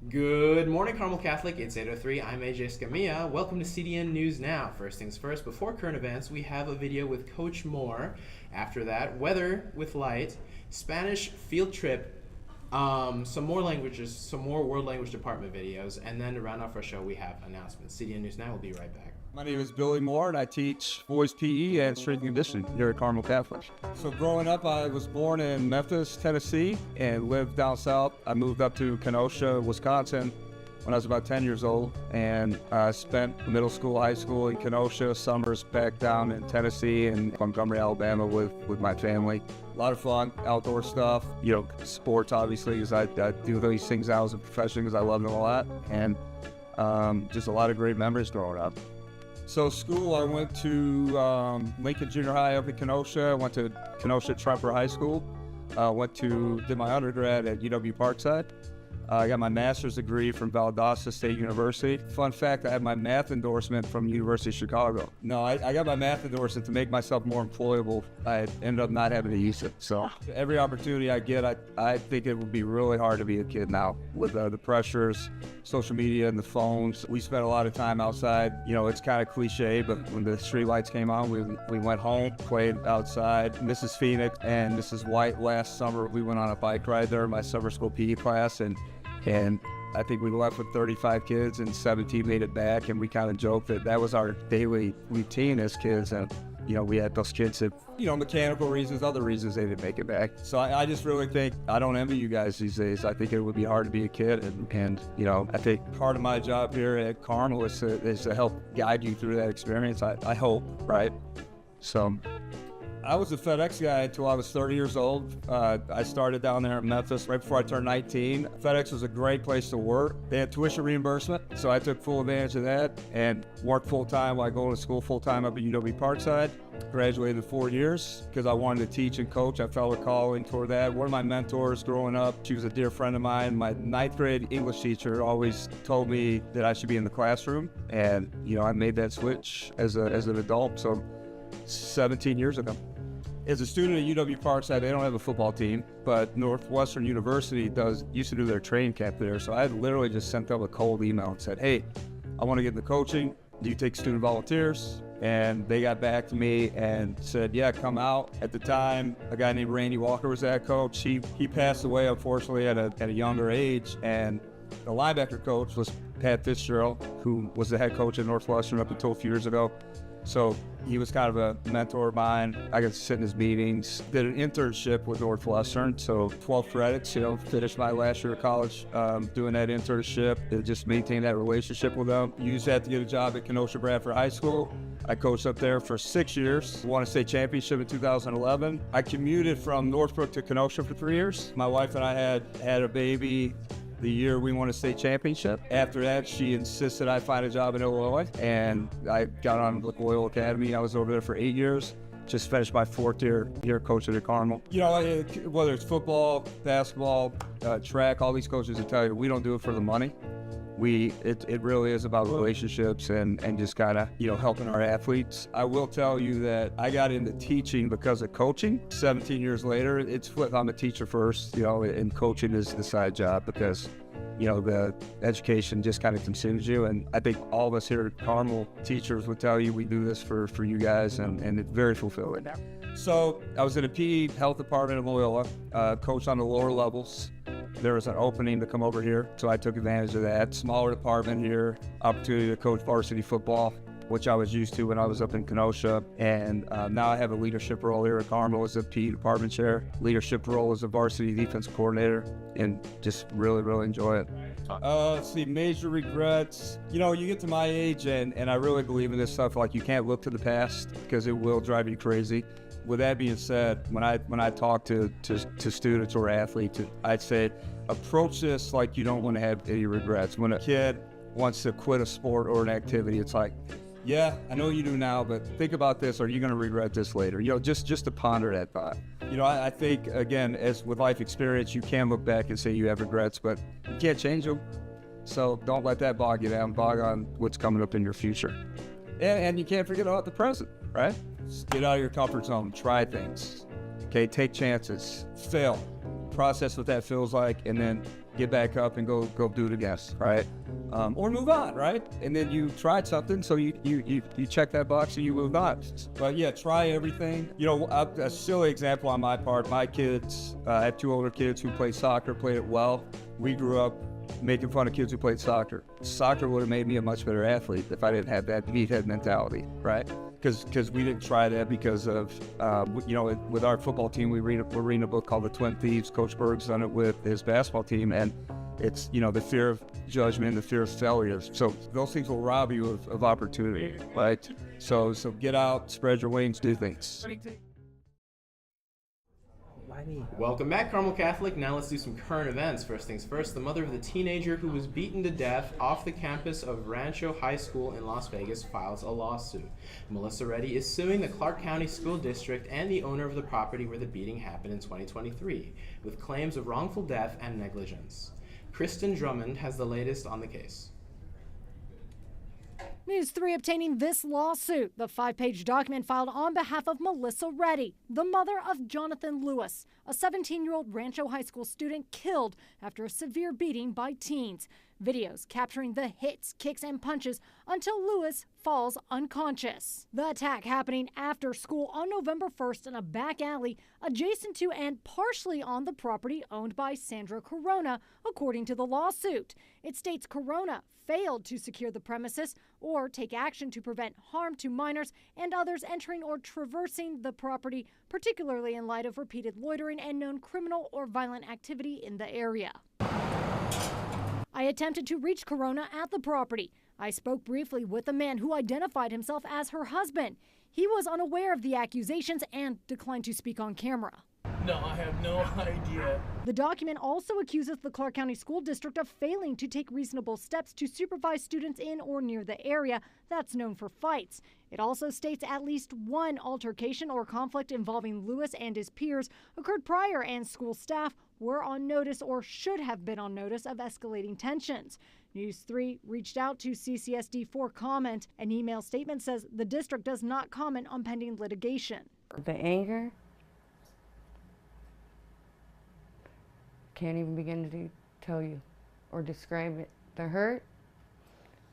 Good morning, Carmel Catholic. It's 8:03. I'm AJ Scamilla. Welcome to CDN News Now. First things first, before current events, we have a video with Coach Moore. After that, weather with light, Spanish field trip, some more languages, some more World Language Department videos, and then to round off our show, we have announcements. CDN News Now will be right back. My name is Billy Moore, and I teach boys PE and strength and conditioning here at Carmel Catholic. So growing up, I was born in Memphis, Tennessee, and lived down south. I moved up to Kenosha, Wisconsin when I was about 10 years old, and spent middle school, high school in Kenosha, summers back down in Tennessee and Montgomery, Alabama with my family. A lot of fun, outdoor stuff, sports obviously, because I do these things now as a profession because I love them a lot, and just a lot of great memories growing up. So school, I went to Lincoln Junior High up in Kenosha. I went to Kenosha Tremper High School. Did my undergrad at UW Parkside. I got my master's degree from Valdosta State University. Fun fact, I had my math endorsement from University of Chicago. No, I got my math endorsement to make myself more employable. I ended up not having to use it. So every opportunity I get, I think it would be really hard to be a kid now with the pressures, social media and the phones. We spent a lot of time outside. It's kind of cliche, but when the street lights came on, we went home, played outside. Mrs. Phoenix and Mrs. White last summer, we went on a bike ride there in my summer school PE class, and I think we left with 35 kids and 17 made it back, and we kind of joked that was our daily routine as kids, and we had those kids that, mechanical reasons, other reasons they didn't make it back. So I just really think, I don't envy you guys these days. I think it would be hard to be a kid, and I think part of my job here at Carmel is to help guide you through that experience, I hope, right? So I was a FedEx guy until I was 30 years old. I started down there in Memphis right before I turned 19. FedEx was a great place to work. They had tuition reimbursement, so I took full advantage of that and worked full-time while going to school full-time up at UW Parkside. Graduated in 4 years because I wanted to teach and coach. I felt a calling toward that. One of my mentors growing up, she was a dear friend of mine. My ninth grade English teacher always told me that I should be in the classroom, and I made that switch as an adult, so 17 years ago. As a student at UW Parkside, they don't have a football team, but Northwestern University used to do their training camp there. So I literally just sent them a cold email and said, hey, I want to get into coaching. Do you take student volunteers? And they got back to me and said, yeah, come out. At the time, a guy named Randy Walker was that coach. He passed away, unfortunately, at a younger age. And the linebacker coach was Pat Fitzgerald, who was the head coach at Northwestern up until a few years ago. So he was kind of a mentor of mine. I got to sit in his meetings, did an internship with Northwestern, so 12 credits, finished my last year of college doing that internship, and just maintain that relationship with them. Used that to get a job at Kenosha Bradford High School. I coached up there for 6 years, won a state championship in 2011. I commuted from Northbrook to Kenosha for 3 years. My wife and I had a baby the year we won a state championship. After that, she insisted I find a job in Illinois, and I got on with Loyola Academy. I was over there for 8 years. Just finished my 4th year coaching at Carmel. Whether it's football, basketball, track, all these coaches will tell you, we don't do it for the money. It really is about relationships and just kind of, helping our athletes. I will tell you that I got into teaching because of coaching. 17 years later, it's flipped. I'm a teacher first, and coaching is the side job because, the education just kind of consumes you. And I think all of us here at Carmel teachers would tell you we do this for you guys, and it's very fulfilling. So I was in a PE health department at Loyola, coached on the lower levels. There was an opening to come over here, so I took advantage of that. Smaller department here, opportunity to coach varsity football, which I was used to when I was up in Kenosha. And now I have a leadership role here at Carmel as a PE department chair, leadership role as a varsity defense coordinator, and just really, really enjoy it. Let's see, major regrets. You get to my age, and I really believe in this stuff. Like, you can't look to the past because it will drive you crazy. With that being said, when I talk to students or athletes, I'd say approach this like you don't want to have any regrets. When a kid wants to quit a sport or an activity, it's like, yeah, I know you do now, but think about this. Are you going to regret this later? Just to ponder that thought. I think, again, as with life experience, you can look back and say you have regrets, but you can't change them. So don't let that bog you down, bog on what's coming up in your future. And you can't forget about the present, right? Just get out of your comfort zone, try things. Okay, take chances, fail, process what that feels like, and then get back up and go do it again, right? Or move on, right? And then you tried something, so you check that box and you move on. But yeah, try everything. You know, a silly example on my part, my kids, I have 2 older kids who play soccer, played it well. We grew up making fun of kids who played soccer. Soccer would have made me a much better athlete if I didn't have that meathead mentality, right? Because we didn't try that because of, you know, with our football team, we're reading a book called The Twin Thieves. Coach Berg's done it with his basketball team, and it's, you know, the fear of judgment, the fear of failure. So those things will rob you of opportunity, right? So get out, spread your wings, do things. Welcome back, Carmel Catholic. Now let's do some current events. First things first, the mother of the teenager who was beaten to death off the campus of Rancho High School in Las Vegas files a lawsuit. Melissa Reddy is suing the Clark County School District and the owner of the property where the beating happened in 2023, with claims of wrongful death and negligence. Kristen Drummond has the latest on the case. News 3 obtaining this lawsuit. The 5-page document filed on behalf of Melissa Reddy, the mother of Jonathan Lewis, a 17-year-old Rancho High School student killed after a severe beating by teens. Videos capturing the hits, kicks, and punches until Lewis falls unconscious. The attack happening after school on November 1st in a back alley adjacent to and partially on the property owned by Sandra Corona, according to the lawsuit. It states Corona failed to secure the premises or take action to prevent harm to minors and others entering or traversing the property, particularly in light of repeated loitering and known criminal or violent activity in the area. I attempted to reach Corona at the property. I spoke briefly with a man who identified himself as her husband. He was unaware of the accusations and declined to speak on camera. No, I have no idea. The document also accuses the Clark County School District of failing to take reasonable steps to supervise students in or near the area that's known for fights. It also states at least one altercation or conflict involving Lewis and his peers occurred prior, and school staff were on notice or should have been on notice of escalating tensions. News 3 reached out to CCSD for comment. An email statement says the district does not comment on pending litigation. The anger, can't even begin to tell you or describe it. The hurt,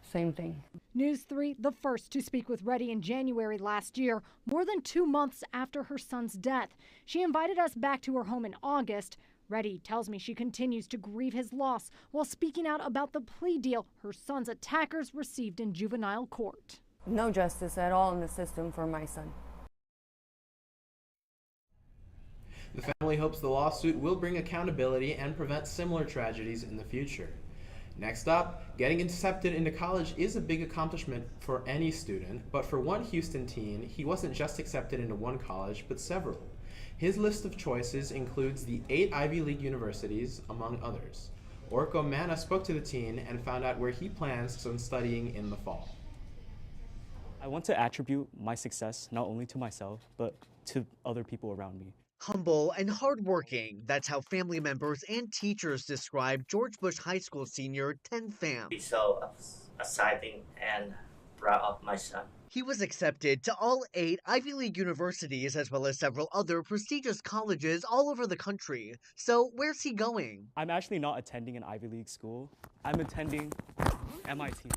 same thing. News 3, the first to speak with Reddy in January last year, more than 2 months after her son's death. She invited us back to her home in August. Reddy tells me she continues to grieve his loss while speaking out about the plea deal her son's attackers received in juvenile court. No justice at all in the system for my son. The family hopes the lawsuit will bring accountability and prevent similar tragedies in the future. Next up, getting accepted into college is a big accomplishment for any student, but for one Houston teen, he wasn't just accepted into one college, but several. His list of choices includes the 8 Ivy League universities, among others. Orko Manna spoke to the teen and found out where he plans on studying in the fall. I want to attribute my success not only to myself, but to other people around me. Humble and hardworking, that's how family members and teachers describe George Bush High School senior Ten Pham. Be so exciting and proud of my son. He was accepted to all 8 Ivy League universities as well as several other prestigious colleges all over the country. So where's he going? I'm actually not attending an Ivy League school. I'm attending MIT.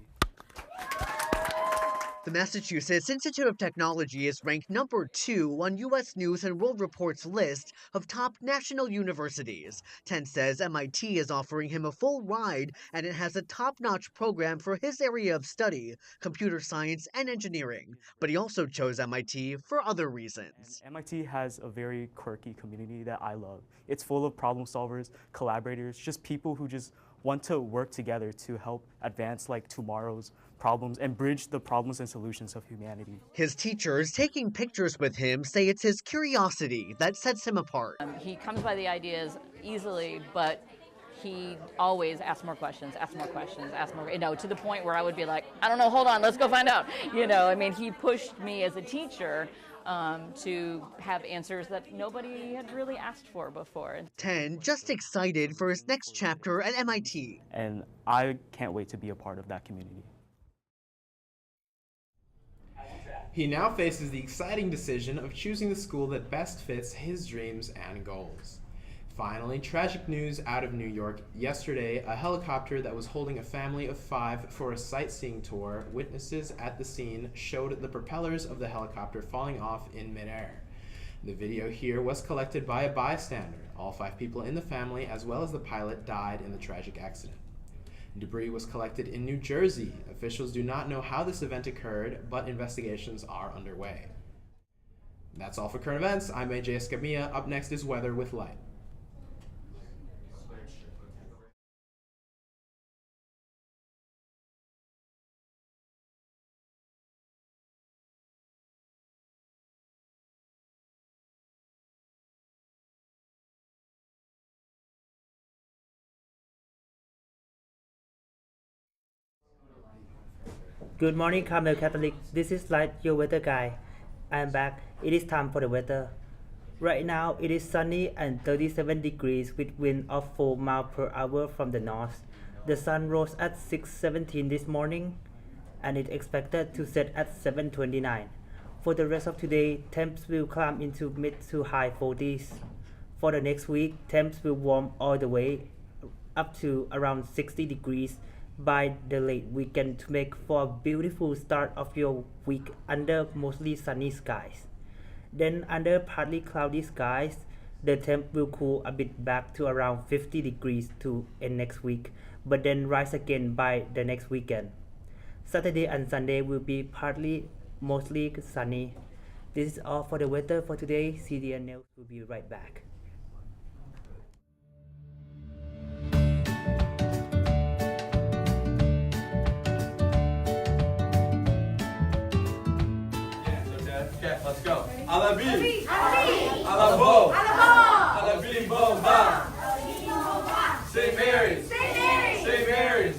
The Massachusetts Institute of Technology is ranked number 2 on U.S. News and World Report's list of top national universities. Ten says MIT is offering him a full ride, and it has a top-notch program for his area of study, computer science and engineering. But he also chose MIT for other reasons. And MIT has a very quirky community that I love. It's full of problem solvers, collaborators, just people who just want to work together to help advance like tomorrow's problems and bridge the problems and solutions of humanity. His teachers taking pictures with him say it's his curiosity that sets him apart. He comes by the ideas easily, but he always asks more questions, to the point where I would be like, I don't know, hold on, let's go find out. I mean, he pushed me as a teacher to have answers that nobody had really asked for before. Ten just excited for his next chapter at MIT. And I can't wait to be a part of that community. He now faces the exciting decision of choosing the school that best fits his dreams and goals. Finally, tragic news out of New York. Yesterday, a helicopter that was holding a family of 5 for a sightseeing tour, witnesses at the scene showed the propellers of the helicopter falling off in midair. The video here was collected by a bystander. All 5 people in the family, as well as the pilot, died in the tragic accident. Debris was collected in New Jersey. Officials do not know how this event occurred, but investigations are underway. That's all for current events. I'm AJ Escamilla. Up next is weather with Light. Good morning, Carmel Catholic. This is Light, your weather guy. I am back. It is time for the weather. Right now, it is sunny and 37 degrees with wind of 4 miles per hour from the north. The sun rose at 6:17 this morning, and it's expected to set at 7:29. For the rest of today, temps will climb into mid to high 40s. For the next week, temps will warm all the way up to around 60 degrees by the late weekend to make for a beautiful start of your week under mostly sunny skies. Then under partly cloudy skies, the temp will cool a bit back to around 50 degrees to end next week, but then rise again by the next weekend. Saturday and Sunday will be partly mostly sunny. This is all for the weather for today. CDN News will be right back. Okay, let's go. À la vie. À la beau. À la vie, bon, va. St. Mary's. St. Mary's.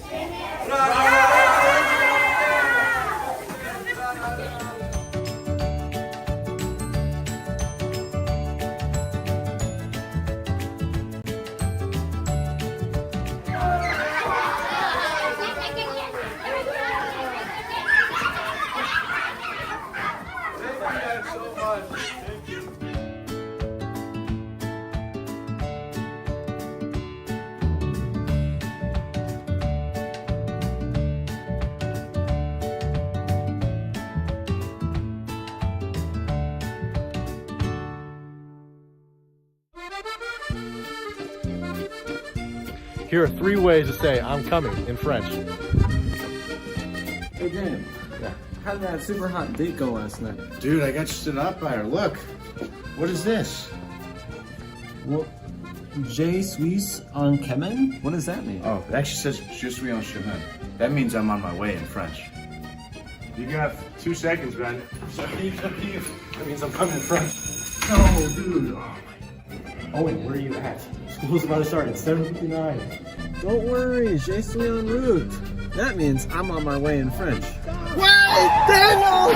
Here are 3 ways to say I'm coming in French. Hey Dan, how did that super hot date go last night? Dude, I got stood up by her. Look, what is this? Well, Je suis en chemin? What does that mean? Oh, it actually says Je suis en chemin. That means I'm on my way in French. You got 2 seconds, man. That means I'm coming in French. No, dude. Oh, wait, where are you at? School's about to start at 7:59. Don't worry, je suis en route. That means I'm on my way in French. Wait, Daniel!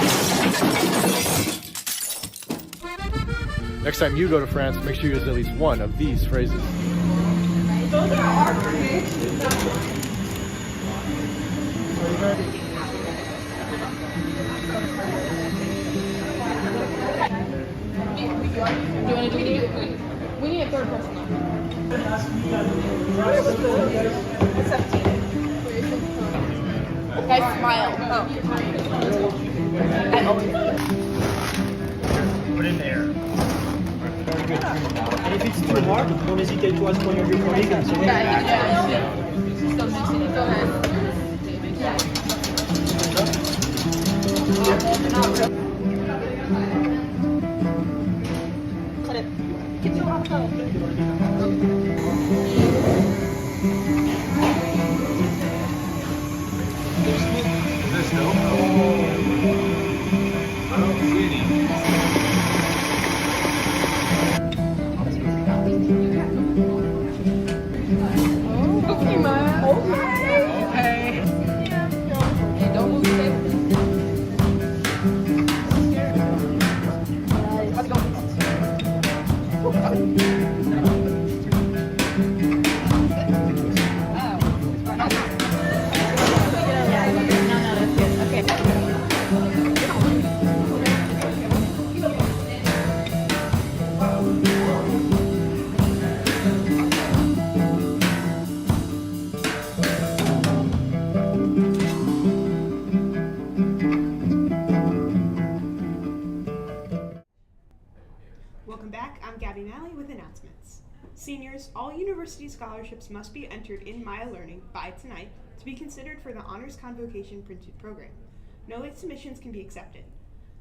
Next time you go to France, make sure you use at least one of these phrases. Those are hard for me. Do you want to do it? We need a third person though. Guys, smile. Oh. I always Put in there. Very good. And if it's too hard, don't hesitate to ask one of your colleagues and say, announcements. Seniors, all university scholarships must be entered in Maya Learning by tonight to be considered for the Honors Convocation printed program. No late submissions can be accepted.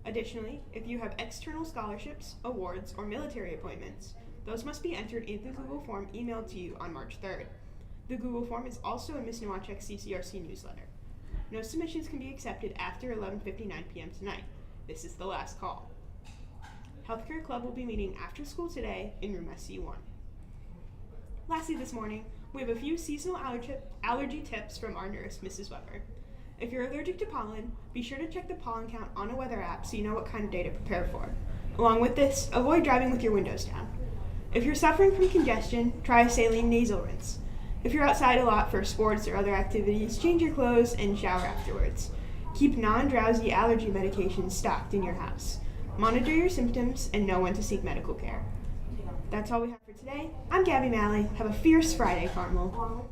Additionally, if you have external scholarships, awards, or military appointments, those must be entered in the Google form emailed to you on March 3rd. The Google form is also in Ms. Nowacek's CCRC newsletter. No submissions can be accepted after 11:59 p.m. tonight. This is the last call. Healthcare Club will be meeting after school today in room SC1. Lastly this morning, we have a few seasonal allergy tips from our nurse, Mrs. Weber. If you're allergic to pollen, be sure to check the pollen count on a weather app so you know what kind of day to prepare for. Along with this, avoid driving with your windows down. If you're suffering from congestion, try a saline nasal rinse. If you're outside a lot for sports or other activities, change your clothes and shower afterwards. Keep non-drowsy allergy medications stocked in your house. Monitor your symptoms and know when to seek medical care. That's all we have for today. I'm Gabby Malley. Have a fierce Friday, Carmel.